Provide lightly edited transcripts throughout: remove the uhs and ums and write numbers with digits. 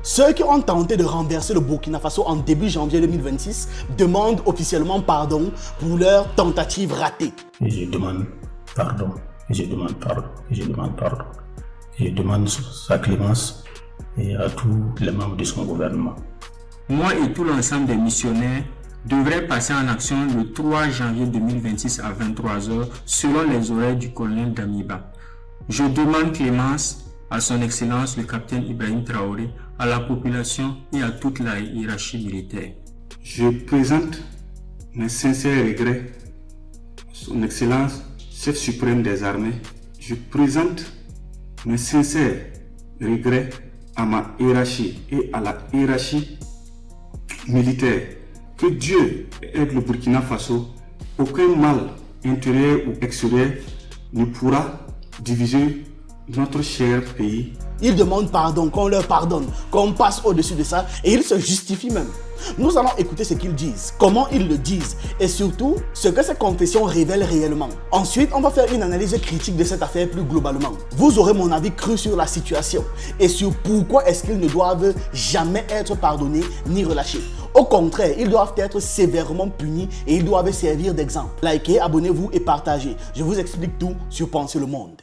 Ceux qui ont tenté de renverser le Burkina Faso en début janvier 2026 demandent officiellement pardon pour leur tentative ratée. Et je demande pardon, et je demande pardon, et je demande pardon. Et je demande sa clémence et à tous les membres de son gouvernement. Moi et tout l'ensemble des missionnaires devraient passer en action le 3 janvier 2026 à 23h selon les horaires du colonel Damiba. Je demande clémence à son excellence le capitaine Ibrahim Traoré, à la population et à toute la hiérarchie militaire. Je présente mes sincères regrets à son excellence, chef suprême des armées. Je présente mes sincères regrets à ma hiérarchie et à la hiérarchie militaire. Que Dieu aide le Burkina Faso. Aucun mal intérieur ou extérieur ne pourra diviser notre cher pays. Ils demandent pardon, qu'on leur pardonne, qu'on passe au-dessus de ça et ils se justifient même. Nous allons écouter ce qu'ils disent, comment ils le disent et surtout ce que ces confessions révèlent réellement. Ensuite, on va faire une analyse critique de cette affaire plus globalement. Vous aurez mon avis cru sur la situation et sur pourquoi est-ce qu'ils ne doivent jamais être pardonnés ni relâchés. Au contraire, ils doivent être sévèrement punis et ils doivent servir d'exemple. Likez, abonnez-vous et partagez. Je vous explique tout sur Penser le Monde.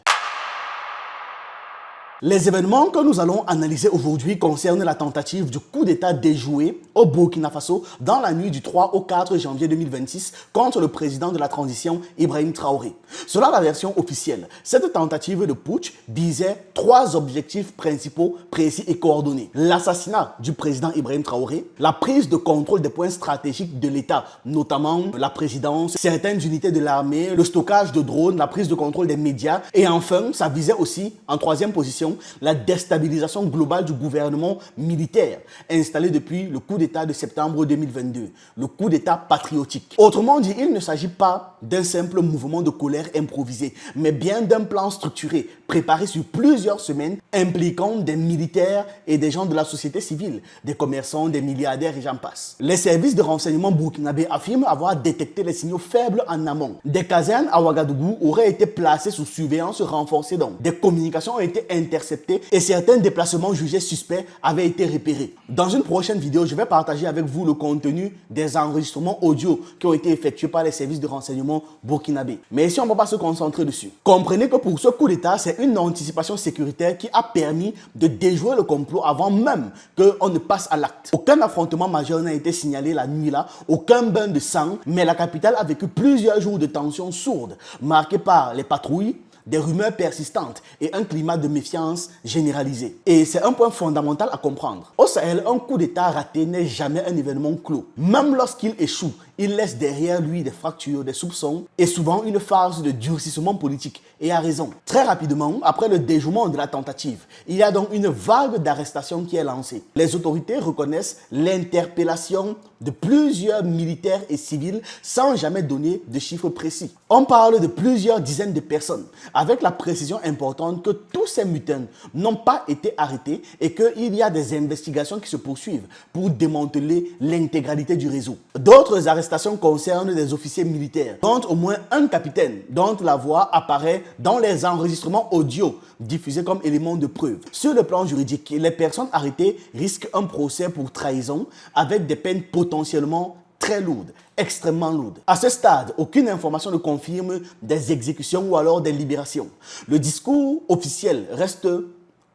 Les événements que nous allons analyser aujourd'hui concernent la tentative du coup d'État déjoué au Burkina Faso dans la nuit du 3 au 4 janvier 2026 contre le président de la transition Ibrahim Traoré. Selon la version officielle, cette tentative de putsch visait 3 objectifs principaux précis et coordonnés. L'assassinat du président Ibrahim Traoré, la prise de contrôle des points stratégiques de l'État, notamment la présidence, certaines unités de l'armée, le stockage de drones, la prise de contrôle des médias et enfin, ça visait aussi, en 3e position, la déstabilisation globale du gouvernement militaire installé depuis le coup d'État de septembre 2022, le coup d'État patriotique. Autrement dit, il ne s'agit pas d'un simple mouvement de colère improvisé, mais bien d'un plan structuré, préparé sur plusieurs semaines, impliquant des militaires et des gens de la société civile, des commerçants, des milliardaires et j'en passe. Les services de renseignement burkinabés affirment avoir détecté les signaux faibles en amont. Des casernes à Ouagadougou auraient été placées sous surveillance renforcée donc. Des communications ont été interceptées et certains déplacements jugés suspects avaient été repérés. Dans une prochaine vidéo, je vais partager avec vous le contenu des enregistrements audio qui ont été effectués par les services de renseignement burkinabés. Mais ici, on ne va pas se concentrer dessus. Comprenez que pour ce coup d'État, c'est une anticipation sécuritaire qui a permis de déjouer le complot avant même qu'on ne passe à l'acte. Aucun affrontement majeur n'a été signalé la nuit-là, aucun bain de sang, mais la capitale a vécu plusieurs jours de tensions sourdes, marquées par les patrouilles, des rumeurs persistantes et un climat de méfiance généralisé. Et c'est un point fondamental à comprendre. Au Sahel, un coup d'État raté n'est jamais un événement clos. Même lorsqu'il échoue, il laisse derrière lui des fractures, des soupçons et souvent une phase de durcissement politique. Et à raison. Très rapidement, après le déjouement de la tentative, il y a donc une vague d'arrestations qui est lancée. Les autorités reconnaissent l'interpellation de plusieurs militaires et civils sans jamais donner de chiffres précis. On parle de plusieurs dizaines de personnes, avec la précision importante que tous ces mutins n'ont pas été arrêtés et qu'il y a des investigations qui se poursuivent pour démanteler l'intégralité du réseau. D'autres arrestations concernent des officiers militaires, dont au moins un capitaine, dont la voix apparaît dans les enregistrements audio diffusés comme élément de preuve. Sur le plan juridique, les personnes arrêtées risquent un procès pour trahison avec des peines potentiellement très lourdes, extrêmement lourdes. À ce stade, aucune information ne confirme des exécutions ou alors des libérations. Le discours officiel reste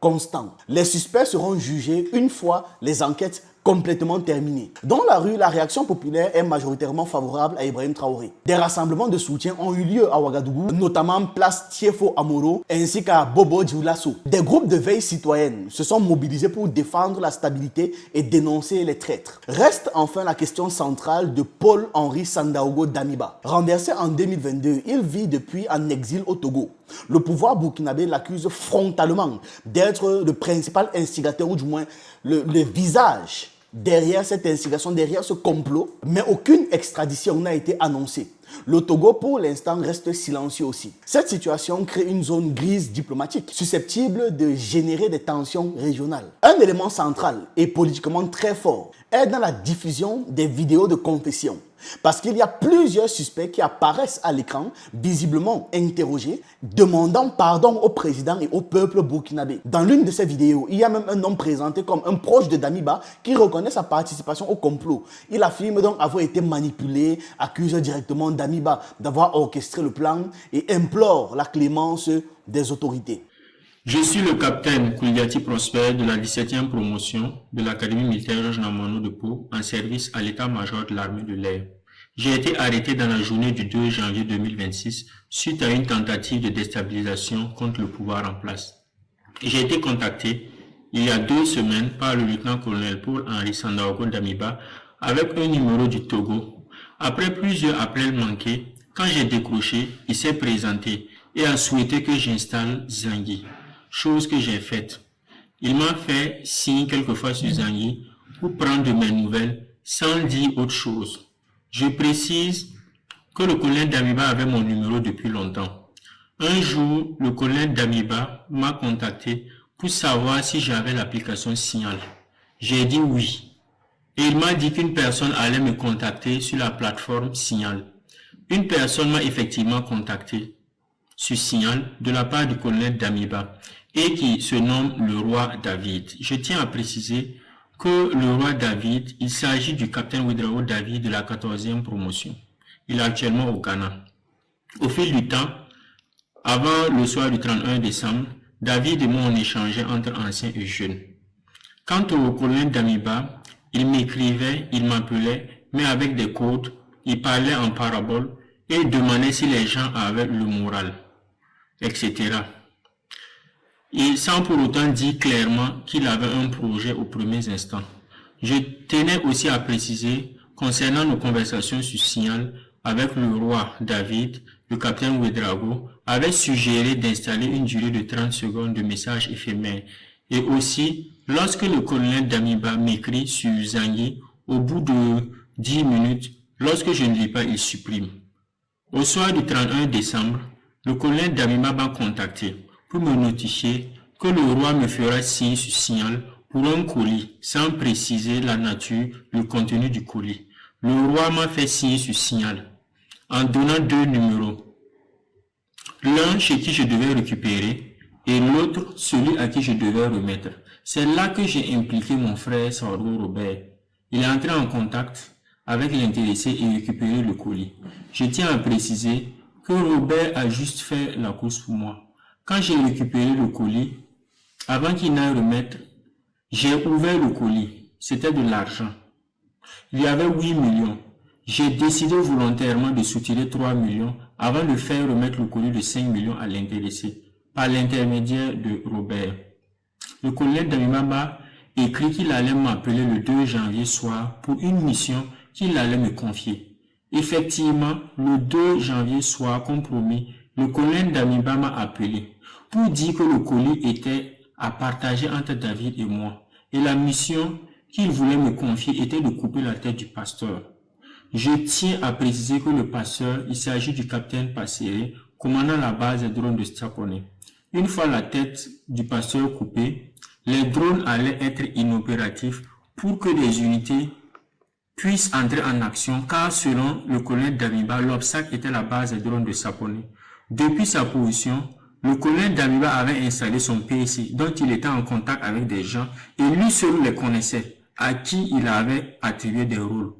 constant. Les suspects seront jugés une fois les enquêtes complètement terminées. Dans la rue, la réaction populaire est majoritairement favorable à Ibrahim Traoré. Des rassemblements de soutien ont eu lieu à Ouagadougou, notamment place Tiefo Amoro ainsi qu'à Bobo Dioulasso. Des groupes de veille citoyenne se sont mobilisés pour défendre la stabilité et dénoncer les traîtres. Reste enfin la question centrale de Paul-Henri Sandaogo Damiba. Renversé en 2022, il vit depuis en exil au Togo. Le pouvoir burkinabé l'accuse frontalement d'être le principal instigateur ou du moins le visage derrière cette instigation, derrière ce complot, mais aucune extradition n'a été annoncée. Le Togo, pour l'instant, reste silencieux aussi. Cette situation crée une zone grise diplomatique, susceptible de générer des tensions régionales. Un élément central et politiquement très fort est dans la diffusion des vidéos de confession. Parce qu'il y a plusieurs suspects qui apparaissent à l'écran, visiblement interrogés, demandant pardon au président et au peuple burkinabé. Dans l'une de ces vidéos, il y a même un homme présenté comme un proche de Damiba qui reconnaît sa participation au complot. Il affirme donc avoir été manipulé, accuse directement Damiba d'avoir orchestré le plan et implore la clémence des autorités. Je suis le capitaine Kouliati Prosper de la 17e promotion de l'Académie militaire Georges Namanou de Pau en service à l'état-major de l'armée de l'air. J'ai été arrêté dans la journée du 2 janvier 2026 suite à une tentative de déstabilisation contre le pouvoir en place. J'ai été contacté il y a 2 semaines par le lieutenant-colonel Paul-Henri Sandaogo Damiba avec un numéro du Togo. Après plusieurs appels manqués, quand j'ai décroché, il s'est présenté et a souhaité que j'installe Zangui. Chose que j'ai faite. Il m'a fait signe quelquefois sur Zangui pour prendre de mes nouvelles sans dire autre chose. Je précise que le colonel Damiba avait mon numéro depuis longtemps. Un jour, le colonel Damiba m'a contacté pour savoir si j'avais l'application Signal. J'ai dit oui. Et il m'a dit qu'une personne allait me contacter sur la plateforme Signal. Une personne m'a effectivement contacté sur Signal de la part du colonel Damiba et qui se nomme le roi David. Je tiens à préciser que le roi David, il s'agit du capitaine Ouedraogo David de la 14e promotion. Il est actuellement au Ghana. Au fil du temps, avant le soir du 31 décembre, David et moi on échangeait entre anciens et jeunes. Quant au colonel Damiba, il m'écrivait, il m'appelait, mais avec des codes, il parlait en parabole et demandait si les gens avaient le moral, etc. Et sans pour autant dire clairement qu'il avait un projet aux premiers instants. Je tenais aussi à préciser, concernant nos conversations sur Signal, avec le roi David, le capitaine Ouedraogo avait suggéré d'installer une durée de 30 secondes de message éphémère. Et aussi, lorsque le colonel Damiba m'écrit sur Zangui, au bout de 10 minutes, lorsque je ne lis pas, il supprime. Au soir du 31 décembre, le colonel Damiba m'a contacté pour me notifier que le roi me fera signe sur Signal pour un colis, sans préciser la nature, le contenu du colis. Le roi m'a fait signe sur Signal, en donnant 2 numéros. L'un chez qui je devais récupérer et l'autre celui à qui je devais remettre. C'est là que j'ai impliqué mon frère Sardo Robert. Il est entré en contact avec l'intéressé et récupéré le colis. Je tiens à préciser que Robert a juste fait la course pour moi. Quand j'ai récupéré le colis, avant qu'il n'aille remettre, j'ai ouvert le colis. C'était de l'argent. Il y avait 8 millions. J'ai décidé volontairement de soutirer 3 millions avant de faire remettre le colis de 5 millions à l'intéressé, par l'intermédiaire de Robert. Le colonel Damiba m'a écrit qu'il allait m'appeler le 2 janvier soir pour une mission qu'il allait me confier. Effectivement, le 2 janvier soir, comme promis, le colonel Damiba m'a appelé pour dire que le colis était à partager entre David et moi. Et la mission qu'il voulait me confier était de couper la tête du pasteur. Je tiens à préciser que le pasteur, il s'agit du capitaine Passéré, commandant la base des drones de Stiaponé. Une fois la tête du pasteur coupée, les drones allaient être inopératifs pour que des unités puissent entrer en action, car selon le colonel Damiba, l'obstacle était la base des drones de Stiaponé. Depuis sa position, le colonel Damiba avait installé son PC, dont il était en contact avec des gens, et lui seul les connaissait, à qui il avait attribué des rôles.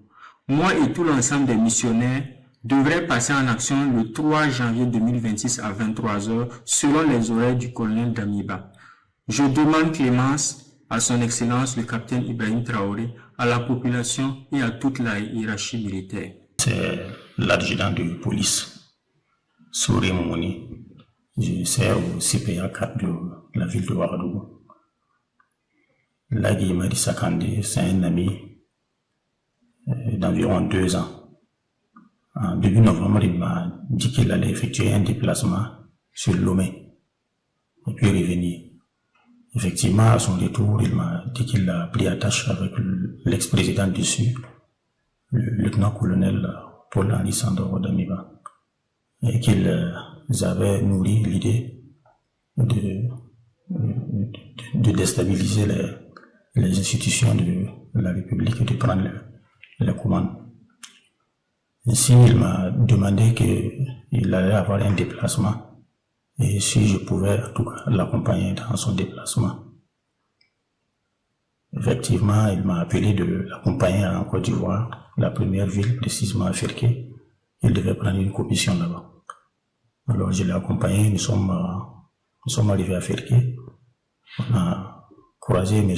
Moi et tout l'ensemble des missionnaires devraient passer en action le 3 janvier 2026 à 23h, selon les horaires du colonel Damiba. Je demande clémence à son excellence le capitaine Ibrahim Traoré, à la population et à toute la hiérarchie militaire. C'est l'adjudant de police, Souri Mouni. Je sers au CPA 4 de la ville de Ouagadougou. Lagui Marissa Kandé, c'est un ami d'environ 2 ans. En début novembre, il m'a dit qu'il allait effectuer un déplacement sur Lomé et puis revenir. Effectivement, à son retour, il m'a dit qu'il a pris attache avec l'ex-président dessus, le lieutenant-colonel Paul-Henri Sandoro d'Amiba, et qu'ils avaient nourri l'idée de déstabiliser les institutions de la République et de prendre la commande. Ainsi, il m'a demandé qu'il allait avoir un déplacement et si je pouvais en tout cas l'accompagner dans son déplacement. Effectivement, il m'a appelé de l'accompagner en Côte d'Ivoire, la première ville précisément à Ferké. Il devait prendre une commission là-bas. Alors je l'ai accompagné, nous sommes arrivés à Ferké. On a croisé M.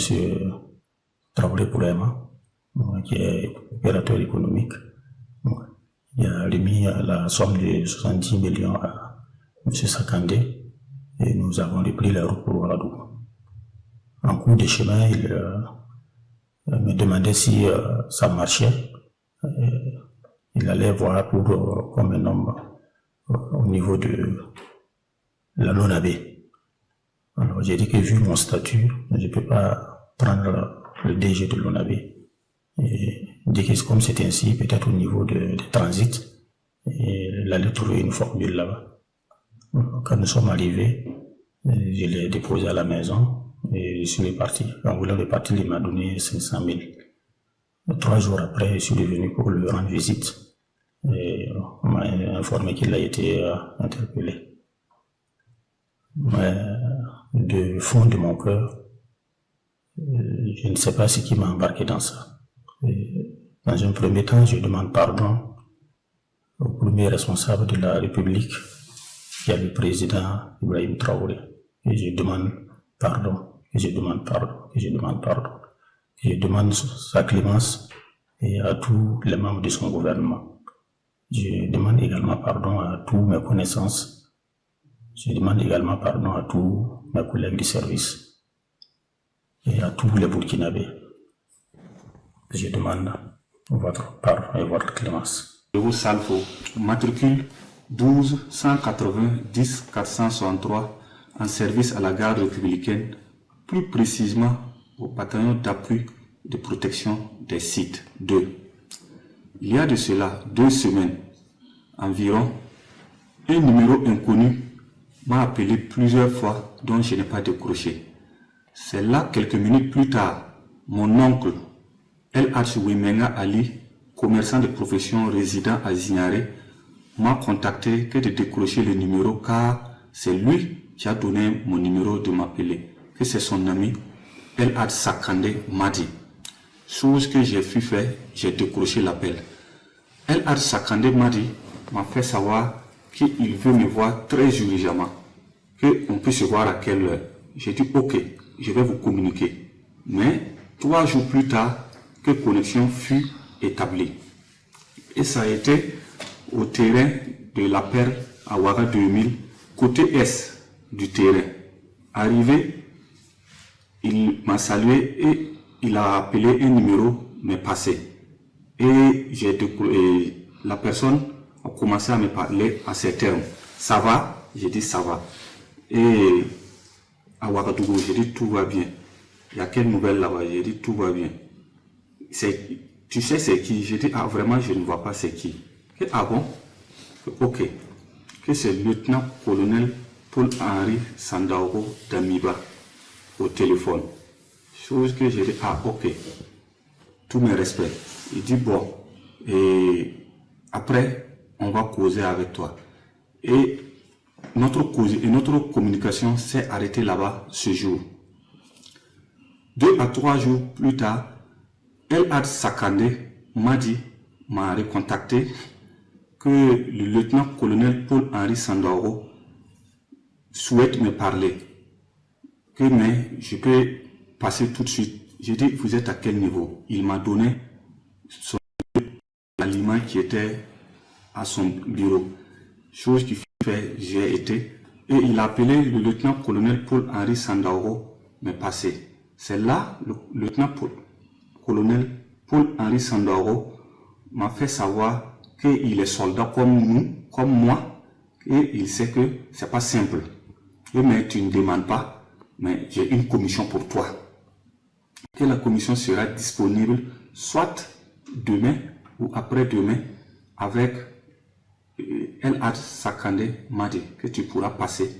Traoré Poulema, qui est opérateur économique. Il a remis la somme de 70 millions à M. Sakandé et nous avons repris la route pour Ouagadougou. En cours de chemin, il me demandait si ça marchait. Il allait voir pour comme un homme au niveau de la LONAB. Alors j'ai dit que vu mon statut, je ne peux pas prendre le DG de l'ONAB. Et dit que comme c'est ainsi, peut-être au niveau de transit, il allait trouver une formule là-bas. Quand nous sommes arrivés, je l'ai déposé à la maison et je suis parti. En voulant repartir, il m'a donné 500 000. 3 jours après, je suis revenu pour lui rendre visite. Et on m'a informé qu'il a été interpellé. Mais du fond de mon cœur, je ne sais pas ce qui m'a embarqué dans ça. Et dans un premier temps, je demande pardon au premier responsable de la République, qui est le président Ibrahim Traoré. Et je demande pardon, et je demande pardon, et je demande pardon. Et je demande sa clémence et à tous les membres de son gouvernement. Je demande également pardon à tous mes connaissances. Je demande également pardon à tous mes collègues du service et à tous les Burkinabés. Je demande votre pardon et votre clémence. Je vous salve, matricule 12 180 10 463 en service à la garde républicaine, plus précisément au bataillon d'appui de protection des sites 2. Il y a de cela 2 semaines environ, un numéro inconnu m'a appelé plusieurs fois dont je n'ai pas décroché. C'est là, quelques minutes plus tard, mon oncle El Archiwimenga Ali, commerçant de profession résident à Zignaré, m'a contacté que de décrocher le numéro car c'est lui qui a donné mon numéro de m'appeler, que c'est son ami El Ad Sakandé m'a dit. Chose que j'ai pu faire, j'ai décroché l'appel. El Ad Sakandé m'a fait savoir qu'il veut me voir très urgemment, qu'on peut se voir à quelle heure. J'ai dit ok, je vais vous communiquer. Mais 3 jours plus tard, que connexion fut établie. Et ça a été au terrain de la Perle à Ouaga 2000, côté est du terrain. Arrivé, il m'a salué et il a appelé un numéro, mais passé. Et la personne a commencé à me parler à ces termes. Ça va? J'ai dit ça va. Et à Ouagadougou, j'ai dit tout va bien. Il y a quelle nouvelle là-bas? J'ai dit tout va bien. Tu sais c'est qui? J'ai dit ah vraiment je ne vois pas c'est qui. Et, ah bon? Ok. Que c'est le lieutenant-colonel Paul-Henri Sandaogo d'Amiba au téléphone. Chose que j'ai dit ah ok. Tous mes respects. Il dit bon. Et après on va causer avec toi. Et notre communication s'est arrêtée là-bas ce jour. 2 à 3 jours plus tard, El Ad Sakandé m'a recontacté que le lieutenant-colonel Paul-Henri Sandoro souhaite me parler. Mais je peux passer tout de suite. J'ai dit, vous êtes à quel niveau? Il m'a donné l'aliment qui était à son bureau. Chose qui fait, j'ai été. Et il a appelé le lieutenant-colonel Paul-Henri Sandoro me passer. C'est là, le lieutenant-colonel Paul-Henri Sandoro m'a fait savoir qu'il est soldat comme nous, comme moi, et il sait que c'est pas simple. Mais tu ne demandes pas, mais j'ai une commission pour toi. Que la commission sera disponible soit demain ou après-demain avec El Hadj Sakandé Madi que tu pourras passer,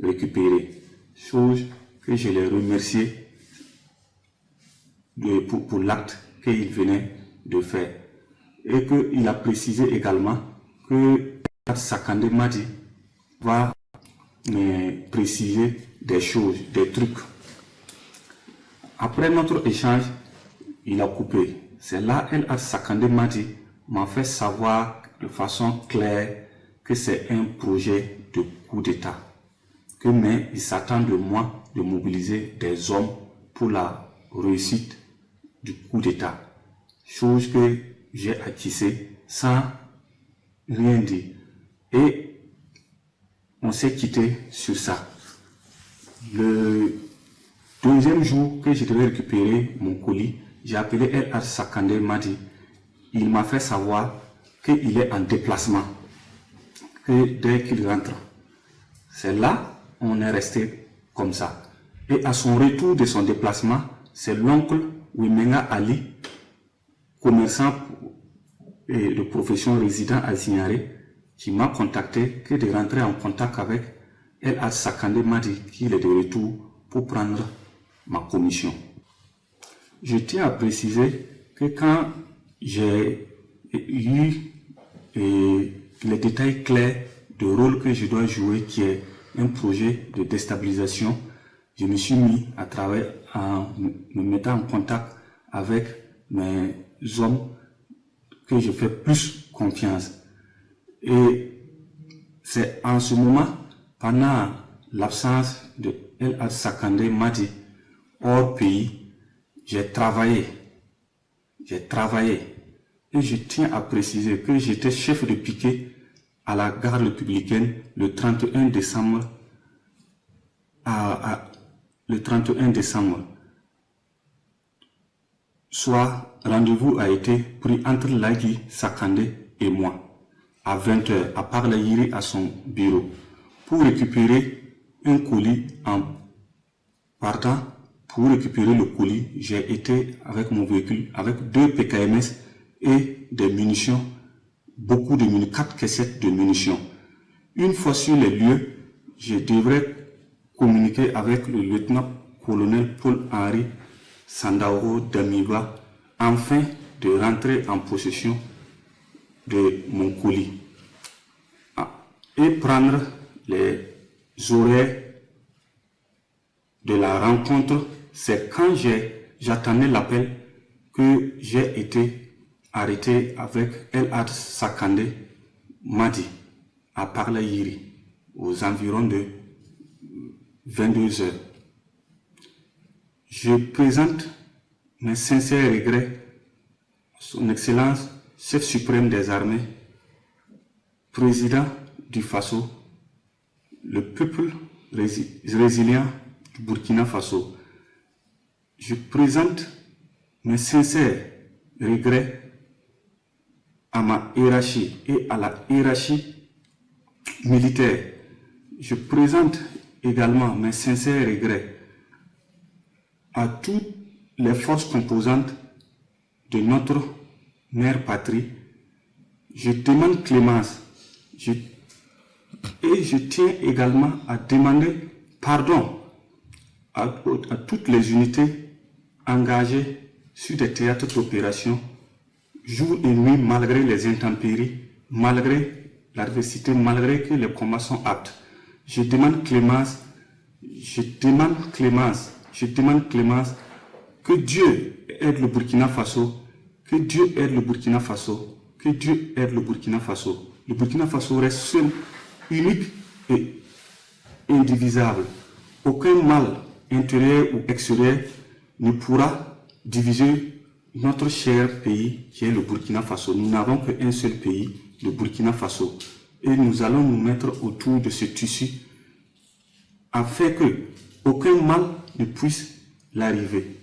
récupérer. Chose que je l'ai remercié pour l'acte qu'il venait de faire. Et qu'il a précisé également que El Hadj Sakandé Madi va préciser des choses, des trucs. Après notre échange, il a coupé. C'est là El Hadj Sakandé Madi m'a fait savoir de façon claire que c'est un projet de coup d'État. Mais il s'attend de moi de mobiliser des hommes pour la réussite du coup d'État. Chose que j'ai acquissée sans rien dire. Et on s'est quitté sur ça. Le deuxième jour que je devais récupérer mon colis, j'ai appelé El Hadj Sakandé Madi. Il m'a fait savoir qu'il est en déplacement, que dès qu'il rentre. C'est là on est resté comme ça. Et à son retour de son déplacement, c'est l'oncle Wimenga Ali, commerçant et de profession résident à Zignaré, qui m'a contacté que de rentrer en contact avec El Hadj Sakandé Madi, qui est de retour pour prendre ma commission. Je tiens à préciser que quand j'ai eu les détails clairs du rôle que je dois jouer, qui est un projet de déstabilisation, je me suis mis à travailler en me mettant en contact avec mes hommes que je fais plus confiance. Et c'est en ce moment, pendant l'absence de El Hadj Sakandé Madi hors pays, j'ai travaillé. Et je tiens à préciser que j'étais chef de piquet à la gare républicaine le 31 décembre. Le 31 décembre. Soit rendez-vous a été pris entre Lagui Sakandé et moi à 20h à Parlayiri à son bureau pour récupérer un colis. En partant pour récupérer le colis, j'ai été avec mon véhicule avec 2 PKMS et des munitions, beaucoup de munitions, 4 caissettes de munitions. Une fois sur les lieux, je devrais communiquer avec le lieutenant-colonel Paul-Henri Sandaogo Damiba afin de rentrer en possession de mon colis et prendre les horaires de la rencontre. C'est quand j'attendais l'appel que j'ai été arrêté avec El Hadj Sakandé Madi à Parlayiri aux environs de 22h. Je présente mes sincères regrets à Son Excellence, chef suprême des armées, président du Faso, le peuple résilient du Burkina Faso. Je présente mes sincères regrets à ma hiérarchie et à la hiérarchie militaire. Je présente également mes sincères regrets à toutes les forces composantes de notre mère patrie. Je demande clémence et je tiens également à demander pardon à toutes les unités engagées sur des théâtres d'opération jour et nuit, malgré les intempéries, malgré l'adversité, malgré que les combats sont aptes. Je demande clémence, que Dieu aide le Burkina Faso, que Dieu aide le Burkina Faso, que Dieu aide le Burkina Faso. Le Burkina Faso reste seul, unique et indivisable. Aucun mal intérieur ou extérieur ne pourra diviser notre cher pays qui est le Burkina Faso. Nous n'avons qu'un seul pays, le Burkina Faso. Et nous allons nous mettre autour de ce tissu afin que aucun mal ne puisse l'arriver.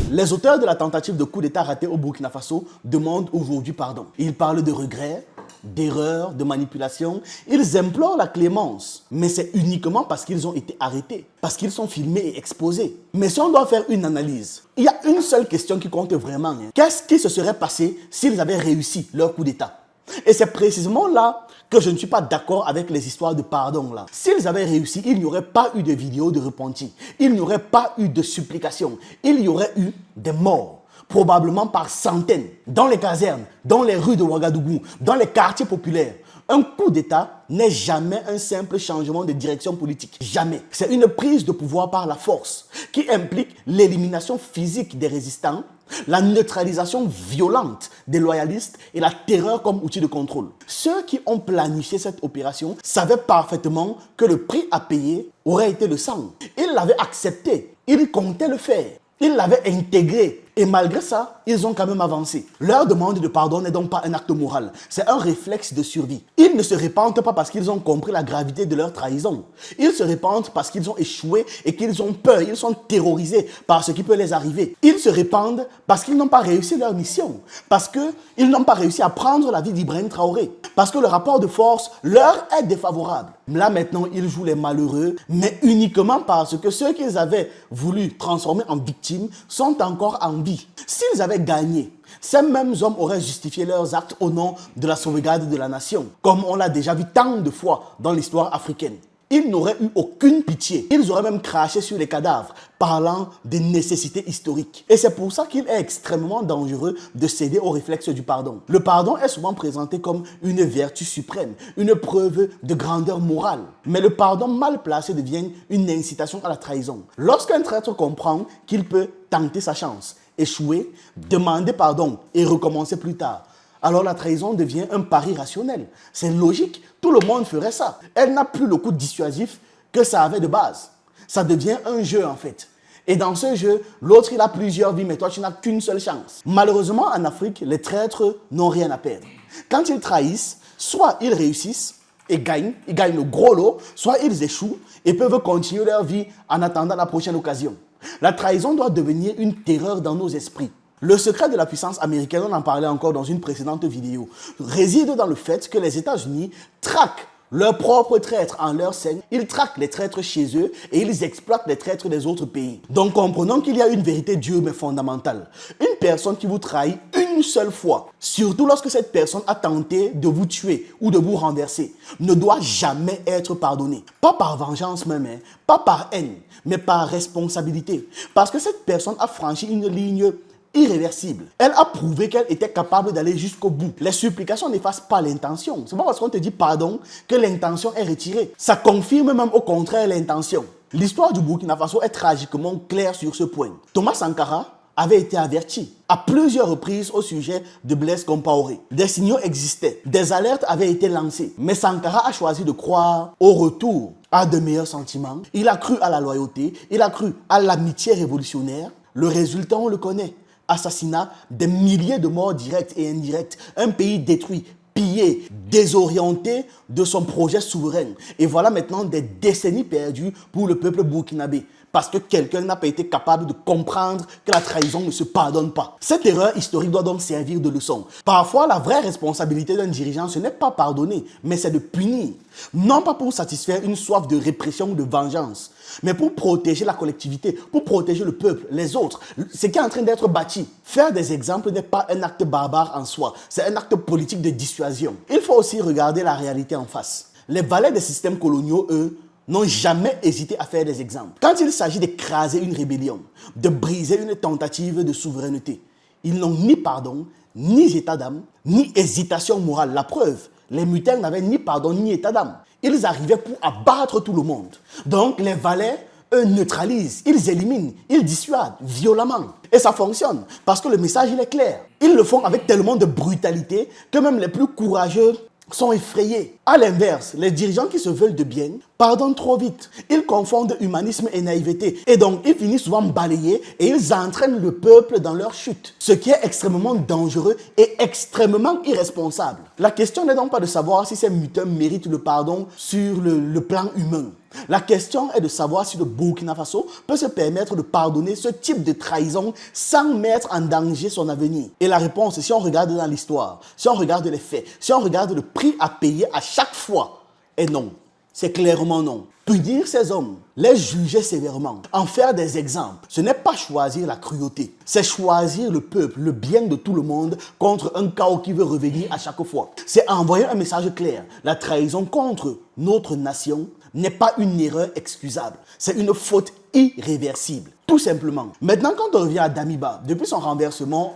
Les auteurs de la tentative de coup d'État ratée au Burkina Faso demandent aujourd'hui pardon. Ils parlent de regrets, d'erreurs, de manipulations. Ils implorent la clémence. Mais c'est uniquement parce qu'ils ont été arrêtés, parce qu'ils sont filmés et exposés. Mais si on doit faire une analyse, il y a une seule question qui compte vraiment. Qu'est-ce qui se serait passé s'ils avaient réussi leur coup d'État? Et c'est précisément là que je ne suis pas d'accord avec les histoires de pardon là. S'ils avaient réussi, il n'y aurait pas eu de vidéos de repenti. Il n'y aurait pas eu de supplications. Il y aurait eu des morts, probablement par centaines, dans les casernes, dans les rues de Ouagadougou, dans les quartiers populaires. Un coup d'État n'est jamais un simple changement de direction politique. Jamais. C'est une prise de pouvoir par la force qui implique l'élimination physique des résistants, la neutralisation violente des loyalistes et la terreur comme outil de contrôle. Ceux qui ont planifié cette opération savaient parfaitement que le prix à payer aurait été le sang. Ils l'avaient accepté. Ils comptaient le faire. Ils l'avaient intégré. Et malgré ça, ils ont quand même avancé. Leur demande de pardon n'est donc pas un acte moral. C'est un réflexe de survie. Ils ne se repentent pas parce qu'ils ont compris la gravité de leur trahison. Ils se repentent parce qu'ils ont échoué et qu'ils ont peur. Ils sont terrorisés par ce qui peut les arriver. Ils se repentent parce qu'ils n'ont pas réussi leur mission. Parce qu'ils n'ont pas réussi à prendre la vie d'Ibrahim Traoré. Parce que le rapport de force leur est défavorable. Là maintenant, ils jouent les malheureux, mais uniquement parce que ceux qu'ils avaient voulu transformer en victimes sont encore en vie. S'ils avaient gagné, ces mêmes hommes auraient justifié leurs actes au nom de la sauvegarde de la nation, comme on l'a déjà vu tant de fois dans l'histoire africaine. Ils n'auraient eu aucune pitié. Ils auraient même craché sur les cadavres, parlant des nécessités historiques. Et c'est pour ça qu'il est extrêmement dangereux de céder au réflexe du pardon. Le pardon est souvent présenté comme une vertu suprême, une preuve de grandeur morale. Mais le pardon mal placé devient une incitation à la trahison. Lorsqu'un traître comprend qu'il peut tenter sa chance, échouer, demander pardon et recommencer plus tard, alors la trahison devient un pari rationnel. C'est logique, tout le monde ferait ça. Elle n'a plus le coup dissuasif que ça avait de base. Ça devient un jeu en fait. Et dans ce jeu, l'autre il a plusieurs vies, mais toi tu n'as qu'une seule chance. Malheureusement en Afrique, les traîtres n'ont rien à perdre. Quand ils trahissent, soit ils réussissent et gagnent, ils gagnent le gros lot, soit ils échouent et peuvent continuer leur vie en attendant la prochaine occasion. La trahison doit devenir une terreur dans nos esprits. Le secret de la puissance américaine, on en parlait encore dans une précédente vidéo, réside dans le fait que les États-Unis traquent leurs propres traîtres en leur sein, ils traquent les traîtres chez eux et ils exploitent les traîtres des autres pays. Donc comprenons qu'il y a une vérité dure mais fondamentale. Une personne qui vous trahit une seule fois, surtout lorsque cette personne a tenté de vous tuer ou de vous renverser, ne doit jamais être pardonnée. Pas par vengeance même, pas par haine, mais par responsabilité. Parce que cette personne a franchi une ligne irréversible. Elle a prouvé qu'elle était capable d'aller jusqu'au bout. Les supplications n'effacent pas l'intention. C'est pas parce qu'on te dit pardon que l'intention est retirée. Ça confirme même au contraire l'intention. L'histoire du Burkina Faso est tragiquement claire sur ce point. Thomas Sankara avait été averti à plusieurs reprises au sujet de Blaise Compaoré. Des signaux existaient, des alertes avaient été lancées, mais Sankara a choisi de croire au retour à de meilleurs sentiments. Il a cru à la loyauté, il a cru à l'amitié révolutionnaire. Le résultat, on le connaît. Assassinat, des milliers de morts directs et indirects, un pays détruit, pillé, désorienté de son projet souverain. Et voilà maintenant des décennies perdues pour le peuple burkinabé. Parce que quelqu'un n'a pas été capable de comprendre que la trahison ne se pardonne pas. Cette erreur historique doit donc servir de leçon. Parfois, la vraie responsabilité d'un dirigeant, ce n'est pas pardonner, mais c'est de punir. Non pas pour satisfaire une soif de répression ou de vengeance, mais pour protéger la collectivité, pour protéger le peuple, les autres, ce qui est en train d'être bâti. Faire des exemples n'est pas un acte barbare en soi, c'est un acte politique de dissuasion. Il faut aussi regarder la réalité en face. Les valets des systèmes coloniaux, eux, n'ont jamais hésité à faire des exemples. Quand il s'agit d'écraser une rébellion, de briser une tentative de souveraineté, ils n'ont ni pardon, ni état d'âme, ni hésitation morale. La preuve, les mutins n'avaient ni pardon, ni état d'âme. Ils arrivaient pour abattre tout le monde. Donc les valets, eux, neutralisent, ils éliminent, ils dissuadent violemment. Et ça fonctionne, parce que le message, il est clair. Ils le font avec tellement de brutalité que même les plus courageux sont effrayés. À l'inverse, les dirigeants qui se veulent de bien pardonnent trop vite. Ils confondent humanisme et naïveté. Et donc, ils finissent souvent balayés et ils entraînent le peuple dans leur chute. Ce qui est extrêmement dangereux et extrêmement irresponsable. La question n'est donc pas de savoir si ces mutins méritent le pardon sur le plan humain. La question est de savoir si le Burkina Faso peut se permettre de pardonner ce type de trahison sans mettre en danger son avenir. Et la réponse, si on regarde dans l'histoire, si on regarde les faits, si on regarde le prix à payer à chaque fois, est non. C'est clairement non. Punir ces hommes, les juger sévèrement, en faire des exemples, ce n'est pas choisir la cruauté. C'est choisir le peuple, le bien de tout le monde contre un chaos qui veut revenir à chaque fois. C'est envoyer un message clair. La trahison contre notre nation n'est pas une erreur excusable. C'est une faute irréversible. Tout simplement. Maintenant, quand on revient à Damiba, depuis son renversement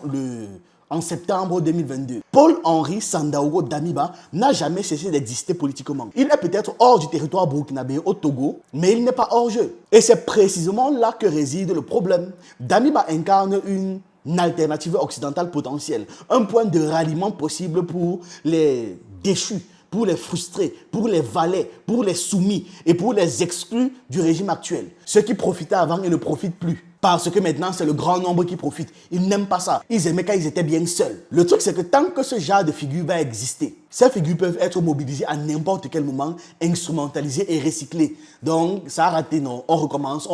en septembre 2022, Paul-Henri Sandaogo Damiba n'a jamais cessé d'exister politiquement. Il est peut-être hors du territoire burkinabé au Togo, mais il n'est pas hors jeu. Et c'est précisément là que réside le problème. Damiba incarne une alternative occidentale potentielle, un point de ralliement possible pour les déchus, pour les frustrés, pour les valets, pour les soumis et pour les exclus du régime actuel. Ceux qui profitaient avant et ne profitent plus. Parce que maintenant, c'est le grand nombre qui profite. Ils n'aiment pas ça. Ils aimaient quand ils étaient bien seuls. Le truc, c'est que tant que ce genre de figure va exister, ces figures peuvent être mobilisées à n'importe quel moment, instrumentalisées et recyclées. Donc, ça a raté, non. On recommence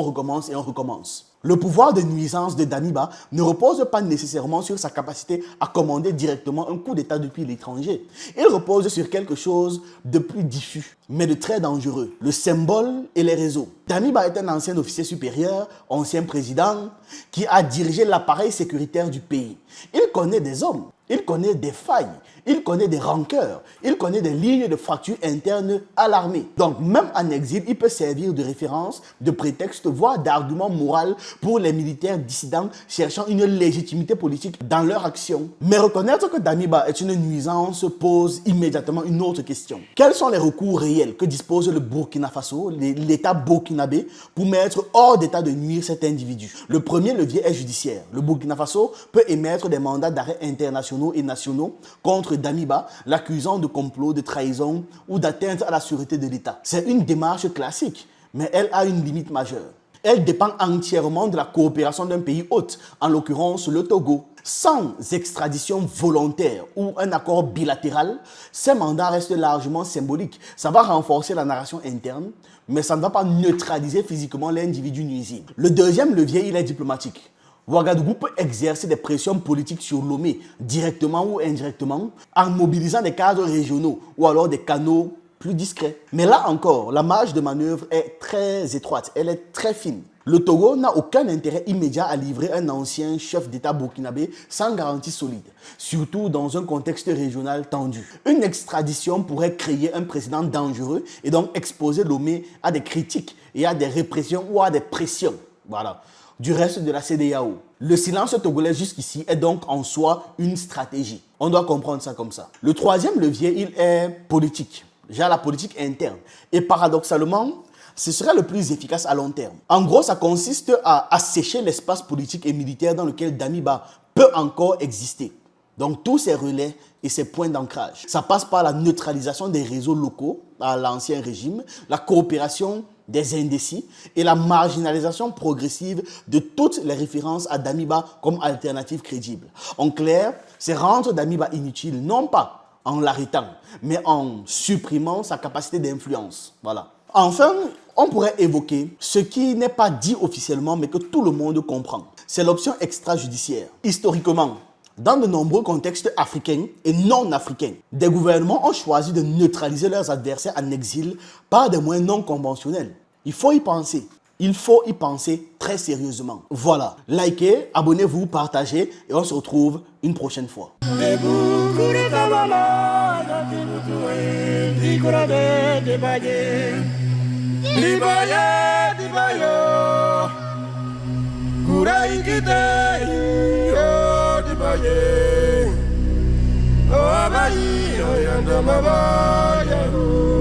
et on recommence. Le pouvoir de nuisance de Damiba ne repose pas nécessairement sur sa capacité à commander directement un coup d'État depuis l'étranger. Il repose sur quelque chose de plus diffus, mais de très dangereux, le symbole et les réseaux. Damiba est un ancien officier supérieur, ancien président, qui a dirigé l'appareil sécuritaire du pays. Il connaît des hommes, il connaît des failles, il connaît des rancœurs, il connaît des lignes de fracture interne à l'armée. Donc même en exil, il peut servir de référence, de prétexte, voire d'argument moral pour les militaires dissidents cherchant une légitimité politique dans leur action. Mais reconnaître que Damiba est une nuisance pose immédiatement une autre question. Quels sont les recours réels que dispose le Burkina Faso, l'État burkinabé, pour mettre hors d'état de nuire cet individu? Le premier levier est judiciaire. Le Burkina Faso peut émettre des mandats d'arrêt internationaux et nationaux contre Damiba, l'accusant de complot, de trahison ou d'atteinte à la sûreté de l'État. C'est une démarche classique, mais elle a une limite majeure. Elle dépend entièrement de la coopération d'un pays hôte, en l'occurrence le Togo. Sans extradition volontaire ou un accord bilatéral, ces mandats restent largement symboliques. Ça va renforcer la narration interne, mais ça ne va pas neutraliser physiquement l'individu nuisible. Le deuxième levier, il est diplomatique. Ouagadougou peut exercer des pressions politiques sur Lomé, directement ou indirectement, en mobilisant des cadres régionaux ou alors des canaux plus discrets. Mais là encore, la marge de manœuvre est très étroite, elle est très fine. Le Togo n'a aucun intérêt immédiat à livrer un ancien chef d'État burkinabé sans garantie solide, surtout dans un contexte régional tendu. Une extradition pourrait créer un précédent dangereux et donc exposer Lomé à des critiques et à des répressions ou à des pressions. Voilà. Du reste de la CEDEAO. Le silence togolais jusqu'ici est donc en soi une stratégie. On doit comprendre ça comme ça. Le troisième levier, il est politique. Genre la politique interne. Et paradoxalement, ce serait le plus efficace à long terme. En gros, ça consiste à assécher l'espace politique et militaire dans lequel Damiba peut encore exister. Donc tous ces relais et ces points d'ancrage. Ça passe par la neutralisation des réseaux locaux à l'ancien régime, la coopération des indécis et la marginalisation progressive de toutes les références à Damiba comme alternative crédible. En clair, c'est rendre Damiba inutile, non pas en l'arrêtant, mais en supprimant sa capacité d'influence. Voilà. Enfin, on pourrait évoquer ce qui n'est pas dit officiellement, mais que tout le monde comprend. C'est l'option extrajudiciaire. Historiquement, dans de nombreux contextes africains et non africains, des gouvernements ont choisi de neutraliser leurs adversaires en exil par des moyens non conventionnels. Il faut y penser. Il faut y penser très sérieusement. Voilà. Likez, abonnez-vous, partagez et on se retrouve une prochaine fois. Oh,